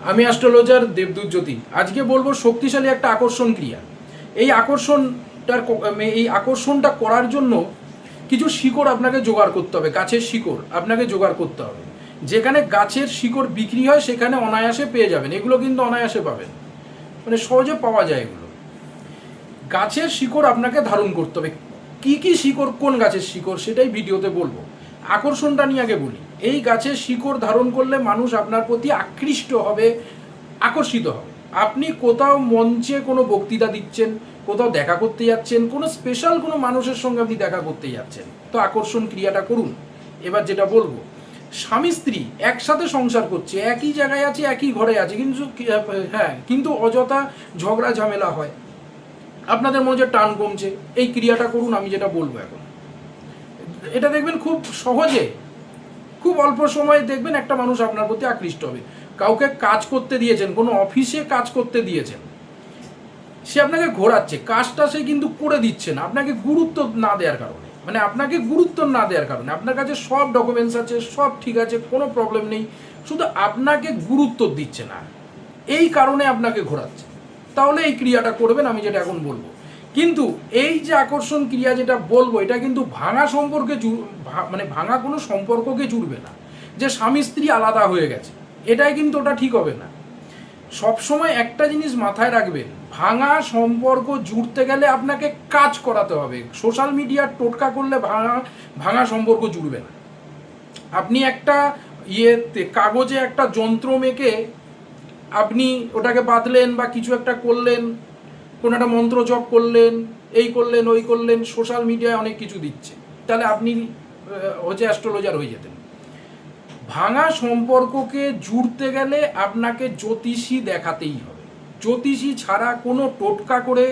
আমি অ্যাস্ট্রোলজার দেবদূত জ্যোতি। আজকে বলবো শক্তিশালী একটা আকর্ষণ ক্রিয়া। এই আকর্ষণটা করার জন্য কিছু শিকড় আপনাকে জোগাড় করতে হবে। গাছের শিকড় আপনাকে জোগাড় করতে হবে। যেখানে গাছের শিকড় বিক্রি হয় সেখানে অনায়াসে পেয়ে যাবেন। এগুলো কিন্তু অনায়াসে পাবেন, মানে সহজে পাওয়া যায় এগুলো। গাছের শিকড় আপনাকে ধারণ করতে হবে। কি কি শিকড়, কোন গাছের শিকড়, সেটাই ভিডিওতে বলবো। আকর্ষণটা নিয়ে আগে বলি। এই গাছের শিকড় ধারণ করলে মানুষ আপনার প্রতি আকৃষ্ট হবে, আকর্ষিত হবে। আপনি কোথাও মঞ্চে কোনো বক্তৃতা দিচ্ছেন, কোথাও দেখা করতে যাচ্ছেন, কোনো স্পেশাল কোনো মানুষের সঙ্গে আপনি দেখা করতে যাচ্ছেন, তো আকর্ষণ ক্রিয়াটা করুন। এবার যেটা বলবো, স্বামী স্ত্রী একসাথে সংসার করছে, একই জায়গায় আছে, একই ঘরে আছে, কিন্তু অযথা ঝগড়া ঝামেলা হয়, আপনাদের মনে হচ্ছে টান কমছে, এই ক্রিয়াটা করুন। আমি যেটা বলবো এখন, এটা দেখবেন খুব সহজে, খুব অল্প সময়ে দেখবেন একটা মানুষ আপনার প্রতি আকৃষ্ট হবে। কাউকে কাজ করতে দিয়েছেন, কোনো অফিসে কাজ করতে দিয়েছেন, সে আপনাকে ঘোরাচ্ছে, কাজটা সে কিন্তু করে দিচ্ছে না আপনাকে গুরুত্ব না দেওয়ার কারণে, মানে আপনাকে গুরুত্ব না দেওয়ার কারণে। আপনার কাছে সব ডকুমেন্টস আছে, সব ঠিক আছে, কোনো প্রবলেম নেই, শুধু আপনাকে গুরুত্ব দিচ্ছে না, এই কারণে আপনাকে ঘোরাচ্ছে। তাহলে এই ক্রিয়াটা করবেন, আমি যেটা এখন বলবো। কিন্তু এই যে আকর্ষণ ক্রিয়া যেটা বলবো, এটা কিন্তু ভাঙা সম্পর্কে মানে ভাঙা কোনো সম্পর্ককে জুড়বে না, যে স্বামী স্ত্রী আলাদা হয়ে গেছে, এটাই কিন্তু ওটা ঠিক হবে না। সবসময় একটা জিনিস মাথায় রাখবেন, ভাঙা সম্পর্ক জুড়তে গেলে আপনাকে কাজ করাতে হবে। সোশ্যাল মিডিয়ার টোটকা করলে ভাঙা সম্পর্ক জুড়বে না। আপনি একটা কাগজে একটা যন্ত্র মেকে আপনি ওটাকে বাঁধলেন বা কিছু একটা করলেন, কোনো একটা মন্ত্র জপ করলেন, এই করলেন ওই করলেন, সোশ্যাল মিডিয়ায় অনেক কিছু দিচ্ছে, তাহলে আপনি হচ্ছে অ্যাস্ট্রোলজার হয়ে যেতেন। ভাঙা সম্পর্ককে জুড়তে গেলে আপনাকে জ্যোতিষী দেখাতেই হবে। জ্যোতিষী ছাড়া কোনো টোটকা করে,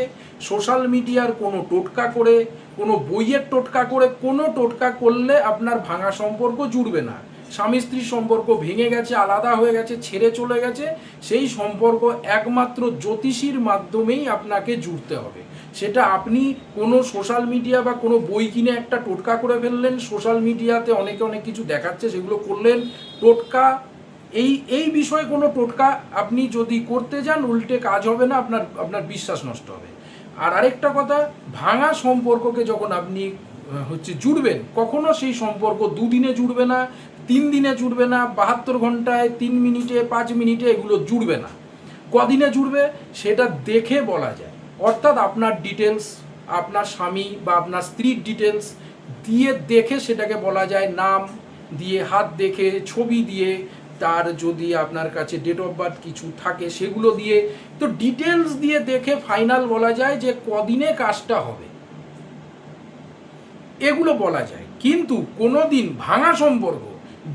সোশ্যাল মিডিয়ার কোনো টোটকা করে, কোনো বইয়ের টোটকা করে, কোনো টোটকা করলে আপনার ভাঙা সম্পর্ক জুড়বে না। স্বামী স্ত্রীর সম্পর্ক ভেঙে গেছে, আলাদা হয়ে গেছে, ছেড়ে চলে গেছে, সেই সম্পর্ক একমাত্র জ্যোতিষীর মাধ্যমেই আপনাকে জুড়তে হবে। সেটা আপনি কোনো সোশ্যাল মিডিয়া বা কোনো বই কিনে একটা টোটকা করে ফেললেন, সোশ্যাল মিডিয়াতে অনেকে অনেক কিছু দেখাচ্ছে, সেগুলো করলেন টোটকা। এই বিষয়ে কোনো টোটকা আপনি যদি করতে যান, উল্টে কাজ হবে না, আপনার বিশ্বাস নষ্ট হবে। আর আরেকটা কথা, ভাঙা সম্পর্ককে যখন আপনি জুড়বেন, কখনো সেই সম্পর্ক 2 দিনে জুড়বে না, 3 দিনে জুড়বে না, 72 ঘন্টায়, 3 মিনিটে, 5 মিনিটে এগুলো জুড়বে না। কদিনে জুড়বে সেটা দেখে বলা যায়। অর্থাৎ আপনার ডিটেলস, আপনার স্বামী বা আপনার স্ত্রীর ডিটেলস দিয়ে দেখে সেটাকে বলা যায়। নাম দিয়ে, হাত দেখে, ছবি দিয়ে, তার যদি আপনার কাছে ডেট অফ বার্থ কিছু থাকে সেগুলো দিয়ে, তো ডিটেলস দিয়ে দেখে ফাইনাল বলা যায় যে কদিনে কাজটা হবে, এগুলো বলা যায়। কিন্তু কোনো দিন ভাঙা সম্পর্ক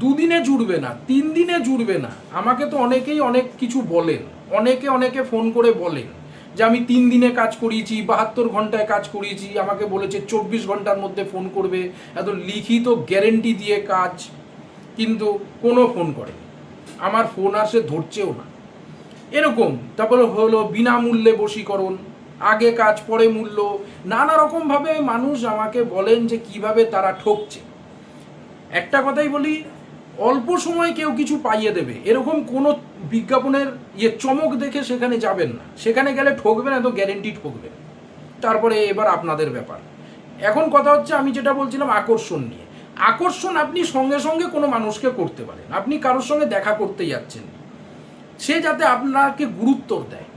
2 দিনে জুড়বে না, 3 দিনে জুড়বে না। আমাকে তো অনেকেই অনেক কিছু বলেন, অনেকে ফোন করে বলেন যে আমি 3 দিনে কাজ করিয়েছি, 72 ঘন্টায় কাজ করিয়েছি, আমাকে বলেছে 24 ঘন্টার মধ্যে ফোন করবে, এত লিখিত গ্যারেন্টি দিয়ে কাজ, কিন্তু কোনো ফোন করে, আমার ফোন আর সে ধরছেও না, এরকম। তারপরে হলো বিনামূল্যে বশীকরণ, আগে কাজ পরে মূল্য, নানা রকমভাবে মানুষ আমাকে বলেন যে কিভাবে তারা ঠকছে। একটা কথাই বলি, অল্প সময় কেউ কিছু পাইয়ে দেবে এরকম কোনো বিজ্ঞাপনের চমক দেখে সেখানে যাবেন না, সেখানে গেলে ঠকবেন, এত গ্যারেন্টি ঠকবেন। তারপরে এবার আপনাদের ব্যাপার। এখন কথা হচ্ছে, আমি যেটা বলছিলাম আকর্ষণ নিয়ে। আকর্ষণ আপনি সঙ্গে সঙ্গে কোনো মানুষকে করতে পারেন। আপনি কারোর সঙ্গে দেখা করতে যাচ্ছেন, সে যাতে আপনাকে গুরুত্ব দেয়,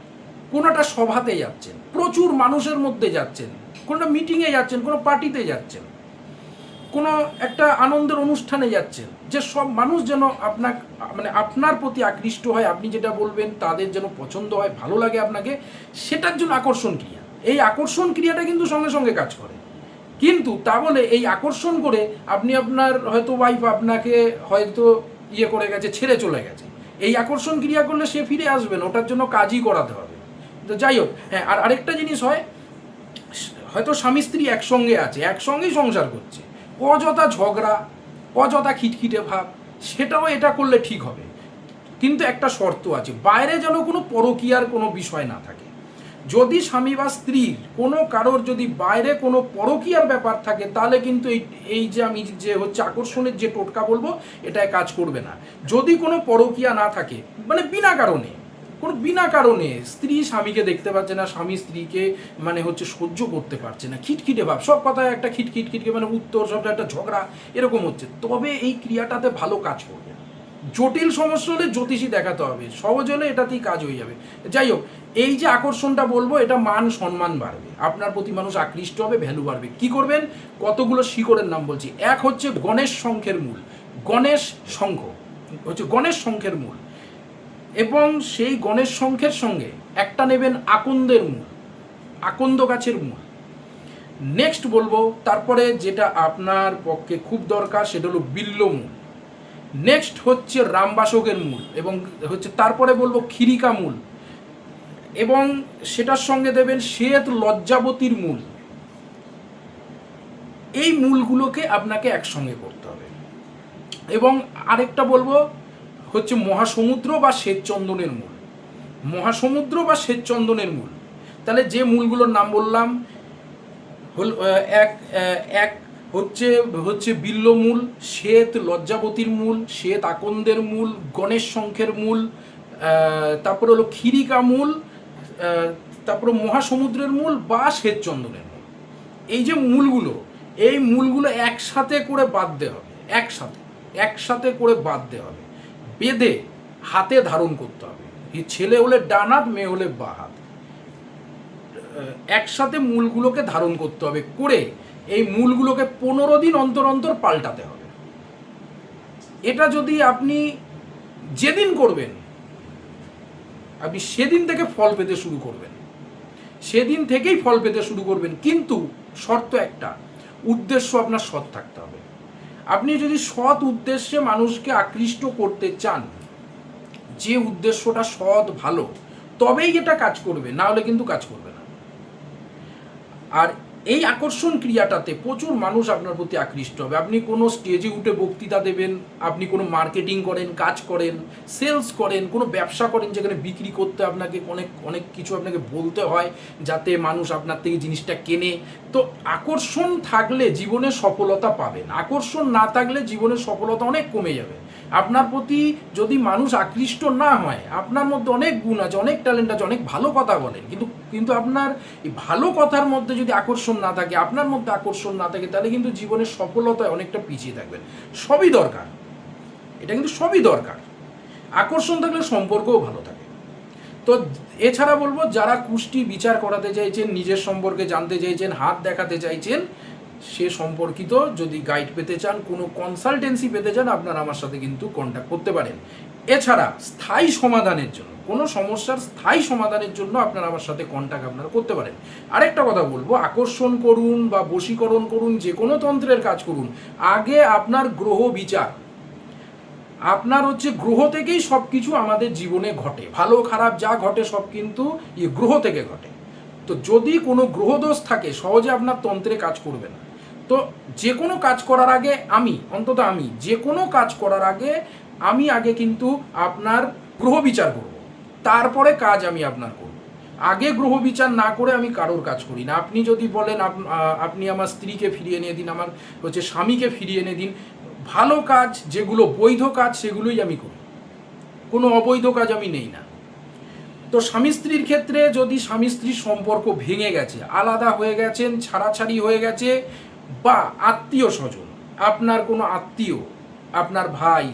কোনো একটা সভাতে যাচ্ছেন, প্রচুর মানুষের মধ্যে যাচ্ছেন, কোনো মিটিংয়ে যাচ্ছেন, কোনো পার্টিতে যাচ্ছেন, কোনো একটা আনন্দের অনুষ্ঠানে যাচ্ছেন, যে সব মানুষ যেন আপনার প্রতি আকৃষ্ট হয়, আপনি যেটা বলবেন তাদের যেন পছন্দ হয়, ভালো লাগে আপনাকে, সেটার জন্য আকর্ষণ ক্রিয়া। এই আকর্ষণ ক্রিয়াটা কিন্তু সঙ্গে সঙ্গে কাজ করে। কিন্তু তা বলে এই আকর্ষণ করে আপনি আপনার হয়তো ওয়াইফ আপনাকে হয়তো করে গেছে, ছেড়ে চলে গেছে, এই আকর্ষণ ক্রিয়া করলে সে ফিরে আসবেন, ওটার জন্য কাজই করাতে হবে। তো যাই হোক, হ্যাঁ, আর আরেকটা জিনিস হয়, হয়তো স্বামী স্ত্রী একসঙ্গে আছে, একসঙ্গেই সংসার করছে, অযথা ঝগড়া, অযথা খিটখিটে ভাব, সেটাও এটা করলে ঠিক হবে। কিন্তু একটা শর্ত আছে, বাইরে যেন কোনো পরকীয়ার কোনো বিষয় না থাকে। যদি স্বামী বা স্ত্রীর কোনো কারোর যদি বাইরে কোনো পরকীয়ার ব্যাপার থাকে তাহলে কিন্তু এই যে আমি যে হচ্ছে আকর্ষণের যে টোটকা বলবো এটায় কাজ করবে না। যদি কোনো পরকীয়া না থাকে, মানে বিনা কারণে স্ত্রী স্বামীকে দেখতে পাচ্ছে না, স্বামী স্ত্রীকে মানে হচ্ছে সহ্য করতে পারছে না, খিটখিটে ভাব, সব কথায় একটা খিটখিটকে মানে উত্তর সবটা একটা ঝগড়া এরকম হচ্ছে, তবে এই ক্রিয়াটাতে ভালো কাজ করবে। জটিল সমস্যা হলে জ্যোতিষী দেখাতে হবে, সহজ হলে এটাতেই কাজ হয়ে যাবে। যাই হোক, এই যে আকর্ষণটা বলবো এটা মান সম্মান বাড়বে, আপনার প্রতি মানুষ আকৃষ্ট হবে, ভ্যালু বাড়বে। কি করবেন? কতগুলো শিকড়ের নাম বলছি। এক হচ্ছে গণেশ শঙ্খের মূল, গণেশ শঙ্খ হচ্ছে গণেশ শঙ্খের মূল, এবং সেই গণেশ শঙ্খের সঙ্গে একটা নেবেন আকন্দের মূল, আকন্দ গাছের মূল। নেক্সট বলবো তারপরে যেটা আপনার পক্ষে খুব দরকার সেটা হলো বিল্ল মূল। নেক্সট হচ্ছে রামবাসকের মূল, এবং হচ্ছে তারপরে বলবো খিরিকা মূল, এবং সেটার সঙ্গে দেবেন শ্বেত লজ্জাবতীর মূল। এই মূলগুলোকে আপনাকে একসঙ্গে করতে হবে। এবং আরেকটা বলবো হচ্ছে মহাসমুদ্র বা শ্বেতচন্দনের মূল, মহাসমুদ্র বা শ্বেতচন্দনের মূল। তাহলে যে মূলগুলোর নাম বললাম হল এক হচ্ছে বিল্ল মূল, শ্বেত লজ্জাবতীর মূল, শ্বেত আকন্দের মূল, গণেশ শঙ্খের মূল, তারপরে হলো খিরিকা মূল, তারপরে মহাসমুদ্রের মূল বা শ্বেতচন্দনের মূল। এই যে মূলগুলো, এই মূলগুলো একসাথে করে বাঁধতে হবে, একসাথে করে বাঁধতে হবে, বেঁধে হাতে ধারণ করতে হবে। এই ছেলে হলে ডান হাত, মেয়ে হলে বাঁ হাত, একসাথে মূলগুলোকে ধারণ করতে হবে। করে এই মূলগুলোকে 15 দিন অন্তর অন্তর পাল্টাতে হবে। এটা যদি আপনি যেদিন করবেন, আপনি সেদিন থেকে ফল পেতে শুরু করবেন, সেদিন থেকেই ফল পেতে শুরু করবেন। কিন্তু শর্ত একটা, উদ্দেশ্য আপনার সৎ থাকতে হবে। আপনি যদি সৎ উদ্দেশ্যে মানুষকে আকৃষ্ট করতে চান, যে উদ্দেশ্যটা সৎ ভালো, তবেই এটা কাজ করবে, না হলে কিন্তু কাজ করবে না। আর এই আকর্ষণ ক্রিয়াটাতে প্রচুর মানুষ আপনার প্রতি আকৃষ্ট হবে। আপনি কোনো স্টেজে উঠে বক্তৃতা দেবেন, আপনি কোনো মার্কেটিং করেন, কাজ করেন, সেলস করেন, কোনো ব্যবসা করেন যেখানে বিক্রি করতে আপনাকে অনেক কিছু আপনাকে বলতে হয় যাতে মানুষ আপনার থেকে জিনিসটা কেনে। তো আকর্ষণ থাকলে জীবনে সফলতা পাবেন, আকর্ষণ না থাকলে জীবনের সফলতা অনেক কমে যাবে। আপনার প্রতি যদি মানুষ আকৃষ্ট না হয়, আপনার মধ্যে অনেক গুণ আছে, অনেক ট্যালেন্ট আছে, অনেক ভালো কথা বলেন, কিন্তু আপনার এই ভালো কথার মধ্যে যদি আকর্ষণ না থাকে, আপনার মধ্যে আকর্ষণ না থাকে, তাহলে কিন্তু জীবনের সফলতায় অনেকটা পিছিয়ে থাকবেন। সবই দরকার, এটা কিন্তু সবই দরকার। আকর্ষণ থাকলে সম্পর্কও ভালো থাকে। তো এছাড়া বলবো, যারা কুষ্টি বিচার করাতে চাইছেন, নিজের সম্পর্কে জানতে চাইছেন, হাত দেখাতে চাইছেন, সে সম্পর্কিত যদি গাইড পেতে চান, কোনো কনসালটেন্সি পেতে চান, আপনারা আমার সাথে কিন্তু কন্ট্যাক্ট করতে পারেন। এছাড়া স্থায়ী সমাধানের জন্য, কোনো সমস্যার স্থায়ী সমাধানের জন্য আপনারা আমার সাথে কন্ট্যাক্ট আপনারা করতে পারেন। আরেকটা কথা বলবো, আকর্ষণ করুন বা বশীকরণ করুন, যে কোনো তন্ত্রের কাজ করুন, আগে আপনার গ্রহ বিচার, আপনার হচ্ছে গ্রহ থেকেই সব কিছু আমাদের জীবনে ঘটে, ভালো খারাপ যা ঘটে সব কিন্তু এই গ্রহ থেকে ঘটে। তো যদি কোনো গ্রহদোষ থাকে, সহজে আপনার তন্ত্রে কাজ করবে না। তো যে কোনো কাজ করার আগে আমি যে কোনো কাজ করার আগে আমি আগে কিন্তু আপনার গ্রহ বিচার করব, তারপরে কাজ আমি আপনার করব। আগে গ্রহ বিচার না করে আমি কারোর কাজ করি না। আপনি যদি বলেন আপনি আমার স্ত্রীকে ফিরিয়ে এনে দিন, আমার হচ্ছে স্বামীকে ফিরিয়ে এনে দিন, ভালো কাজ যেগুলো বৈধ কাজ সেগুলোই আমি করি, কোনো অবৈধ কাজ আমি নেই না। তো স্বামী স্ত্রীর ক্ষেত্রে যদি স্বামী স্ত্রীর সম্পর্ক ভেঙে গেছে, আলাদা হয়ে গেছেন, ছাড়াছাড়ি হয়ে গেছে, বা আত্মীয় স্বজন, আপনার কোনো আত্মীয়, আপনার ভাই,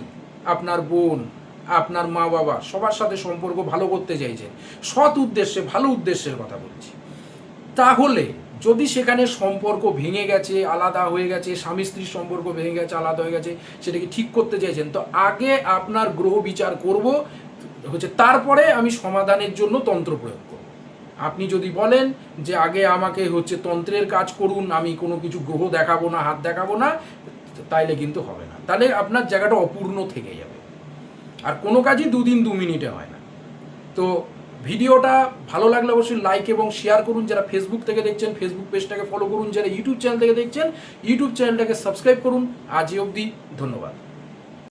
আপনার বোন, আপনার মা বাবা, সবার সাথে সম্পর্ক ভালো করতে চাইছেন, সৎ উদ্দেশ্যে, ভালো উদ্দেশ্যের কথা বলছি, তাহলে যদি সেখানে সম্পর্ক ভেঙে গেছে, আলাদা হয়ে গেছে, স্বামী স্ত্রীর সম্পর্ক ভেঙে গেছে, আলাদা হয়ে গেছে, সেটাকে ঠিক করতে চাইছেন, তো আগে আপনার গ্রহ বিচার করব, হচ্ছে তারপরে আমি সমাধানের জন্য তন্ত্র প্রয়োগ করব। আপনি যদি বলেন যে আগে আমাকে হচ্ছে তন্ত্রের কাজ করুন, আমি কোনো কিছু গ্রহ দেখাবো না, হাত দেখাবো না, তাইলে কিন্তু হবে না, তাহলে আপনার জায়গাটা অপূর্ণ থেকে যাবে। আর কোনো কাজই 2 দিন 2 মিনিটে হয় না। তো ভিডিওটা ভালো লাগলে অবশ্যই লাইক এবং শেয়ার করুন। যারা ফেসবুক থেকে দেখছেন, ফেসবুক পেজটাকে ফলো করুন। যারা ইউটিউব চ্যানেল থেকে দেখছেন, ইউটিউব চ্যানেলটাকে সাবস্ক্রাইব করুন। আজ অবধি, ধন্যবাদ।